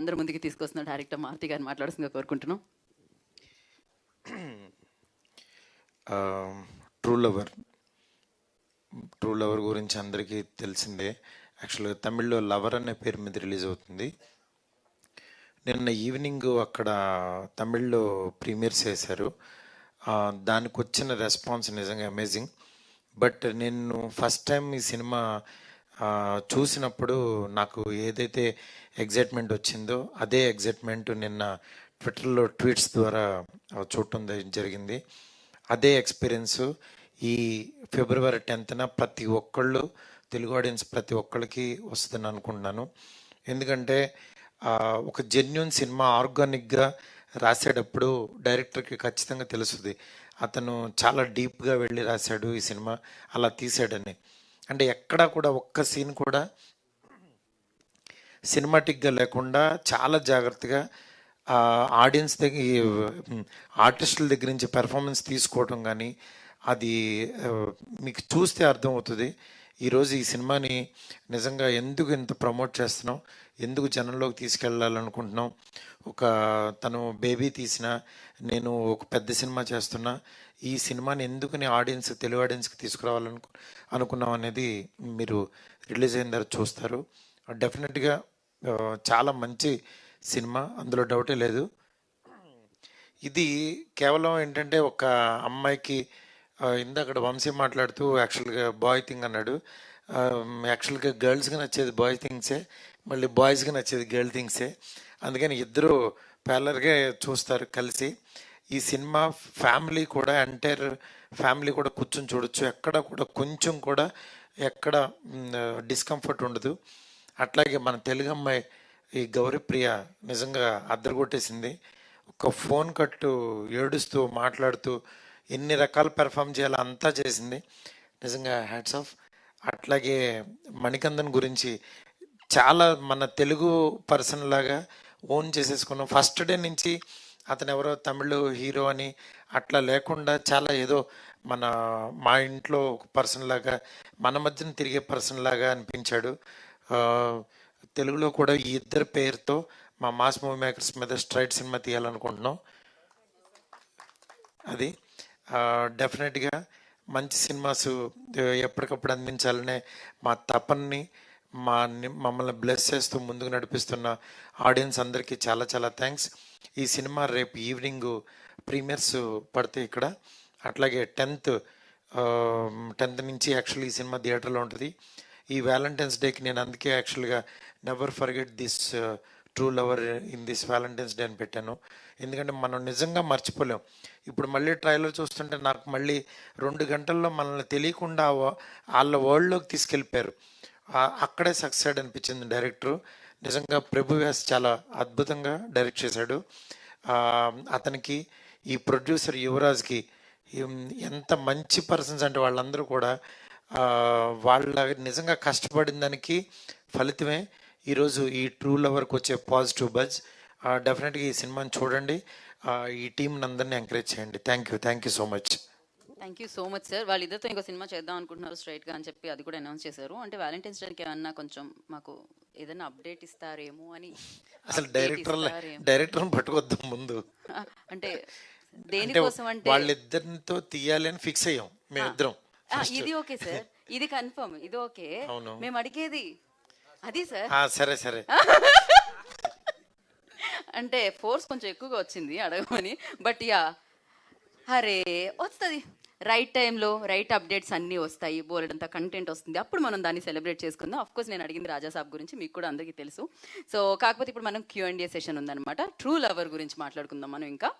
అందరి ముందుకి తీసుకొస్తున్న డైరెక్టర్ మారుతి గారిని మాట్లాడుతుందిగా కోరుకుంటున్నాం. ట్రూ లవర్ గురించి అందరికీ తెలిసిందే. యాక్చువల్గా తమిళ్లో లవర్ అనే పేరు మీద రిలీజ్ అవుతుంది. నిన్న ఈవినింగ్ అక్కడ తమిళ్లో ప్రీమియర్స్ చేశారు. దానికి వచ్చిన రెస్పాన్స్ నిజంగా అమేజింగ్. బట్ నేను ఫస్ట్ టైం ఈ సినిమా చూసినప్పుడు నాకు ఏదైతే ఎగ్జైట్మెంట్ వచ్చిందో అదే ఎగ్జైట్మెంట్ నిన్న ట్విట్టర్లో ట్వీట్స్ ద్వారా చూడటం జరిగింది. అదే ఎక్స్పీరియన్స్ ఈ ఫిబ్రవరి 10th ప్రతి ఒక్కళ్ళు తెలుగు ఆడియన్స్ ప్రతి ఒక్కళ్ళకి వస్తుందని అనుకుంటున్నాను. ఎందుకంటే ఒక జెన్యున్ సినిమా ఆర్గానిక్గా రాసేటప్పుడు డైరెక్టర్కి ఖచ్చితంగా తెలుస్తుంది అతను చాలా డీప్గా వెళ్ళి రాశాడు ఈ సినిమా, అలా తీసాడని. అంటే ఎక్కడా కూడా ఒక్క సీన్ కూడా సినిమాటిక్గా లేకుండా చాలా జాగ్రత్తగా ఆడియన్స్ దగ్గర ఆర్టిస్టుల దగ్గర నుంచి పెర్ఫార్మెన్స్ తీసుకోవటం కానీ అది మీకు చూస్తే అర్థమవుతుంది. ఈరోజు ఈ సినిమాని నిజంగా ఎందుకు ఇంత ప్రమోట్ చేస్తున్నాం, ఎందుకు జనంలోకి తీసుకెళ్ళాలనుకుంటున్నాం. ఒక తను బేబీ తీసిన, నేను ఒక పెద్ద సినిమా చేస్తున్నా, ఈ సినిమాని ఎందుకని తెలుగు ఆడియన్స్కి అనుకున్నాం అనేది మీరు రిలీజ్ అయిన తర్వాత చూస్తారు. డెఫినెట్గా చాలా మంచి సినిమా, అందులో డౌటే లేదు. ఇది కేవలం ఏంటంటే ఒక అమ్మాయికి ఇందాక వంశీ మాట్లాడుతూ యాక్చువల్గా బాయ్ థింగ్ అన్నాడు. యాక్చువల్గా గర్ల్స్కి నచ్చేది బాయ్ థింగ్సే, మళ్ళీ బాయ్స్కి నచ్చేది గర్ల్ థింగ్సే. అందుకని ఇద్దరు ప్యారలర్గా చూస్తారు కలిసి. ఈ సినిమా ఫ్యామిలీ కూడా ఎంటైర్ ఫ్యామిలీ కూడా కూర్చొని చూడొచ్చు. ఎక్కడ కూడా కొంచెం కూడా ఎక్కడ డిస్కంఫర్ట్ ఉండదు. అట్లాగే మన తెలుగు అమ్మాయి ఈ గౌరీప్రియ నిజంగా అద్దరగొట్టేసింది. ఒక ఫోన్ కట్టు ఏడుస్తూ మాట్లాడుతూ ఎన్ని రకాల పెర్ఫామ్ చేయాలో అంతా చేసింది. నిజంగా హ్యాట్స్ ఆఫ్. అట్లాగే మణికందన్ గురించి చాలా మన తెలుగు పర్సన్ లాగా ఓన్ చేసేసుకున్నాం. ఫస్ట్ డే నుంచి అతను ఎవరో తమిళ హీరో అని అట్లా లేకుండా చాలా ఏదో మా ఇంట్లో ఒక పర్సన్ లాగా, మన మధ్యన తిరిగే పర్సన్ లాగా అనిపించాడు. తెలుగులో కూడా ఈ ఇద్దరు పేరుతో మా మాస్ మూవీ మేకర్స్ మీద స్ట్రైట్ సినిమా తీయాలనుకుంటున్నాం. అది డెఫినెట్గా మంచి సినిమాస్ ఎప్పటికప్పుడు అందించాలనే మా తపన్ని మమ్మల్ని బ్లెస్ చేస్తూ ముందుకు నడిపిస్తున్న ఆడియన్స్ అందరికీ చాలా చాలా థ్యాంక్స్. ఈ సినిమా రేపు ఈవినింగ్ ప్రీమియర్స్ పడితే ఇక్కడ, అట్లాగే 10th నుంచి యాక్చువల్లీ ఈ సినిమా థియేటర్లో ఉంటుంది. ఈ వ్యాలంటైన్స్ డేకి నేను అందుకే యాక్చువల్గా never forget this true lover in this Valentine's day అని పెట్టాను. ఎందుకంటే మనం నిజంగా మర్చిపోలేం. ఇప్పుడు మళ్ళీ ట్రైలర్ చూస్తుంటే నాకు మళ్ళీ 2 గంటల్లో మనల్ని తెలియకుండా వాళ్ళ వరల్డ్లోకి తీసుకెళ్ళిపోయారు. అక్కడే సక్సెస్ అనిపించింది డైరెక్టరు. నిజంగా ప్రభు వ్యాస్ చాలా అద్భుతంగా డైరెక్ట్ చేశాడు. అతనికి ఈ ప్రొడ్యూసర్ యువరాజ్కి ఎంత మంచి పర్సన్స్ అంటే వాళ్ళందరూ కూడా వాళ్ళ నిజంగా కష్టపడిన దానికి ఫలితమే ఈరోజు ఈ ట్రూ లవర్కి వచ్చే పాజిటివ్ బజ్. డెఫినెట్గా ఈ సినిమాని చూడండి, ఈ టీంని అందరినీ ఎంకరేజ్ చేయండి. Thank you so much. Thank you so much sir. వాళ్ళిద్దరితో ఇంకో సినిమా చేద్దాం అనుకుంటున్నారు స్ట్రైట్గా అని చెప్పి అది కూడా అనౌన్స్ చేశారు. అంటే వ్యాలంటైన్స్ డేకి ఏమన్నా కొంచెం మాకు ఏదైనా అప్డేట్ ఇస్తారేమో అని. అసలు డైరెక్టర్ పట్టుకొద్దాం ముందు. అంటే దేనికోసం అంటే వాళ్ళిద్దరితో తీయాలి అని ఫిక్స్ అయ్యాం మేమిద్దరం. ఇది ఓకే సార్, ఇది కన్ఫర్మ్, ఇది ఓకే. మేము అడిగేది అది సార్. సరే సరే అంటే ఫోర్స్ కొంచెం ఎక్కువగా వచ్చింది అడగమని. బట్ యా అరే వస్తుంది, రైట్ టైంలో రైట్ అప్డేట్స్ అన్నీ వస్తాయి, బోలెడంత కంటెంట్ వస్తుంది, అప్పుడు మనం దాన్ని సెలబ్రేట్ చేసుకుందాం. అఫ్కోర్స్ నేను అడిగింది రాజాసాబ్ గురించి, మీకు కూడా అందరికీ తెలుసు. సో కాకపోతే ఇప్పుడు మనం Q&A సెషన్ ఉందన్నమాట. ట్రూ లవర్ గురించి మాట్లాడుకుందాం మనం ఇంకా.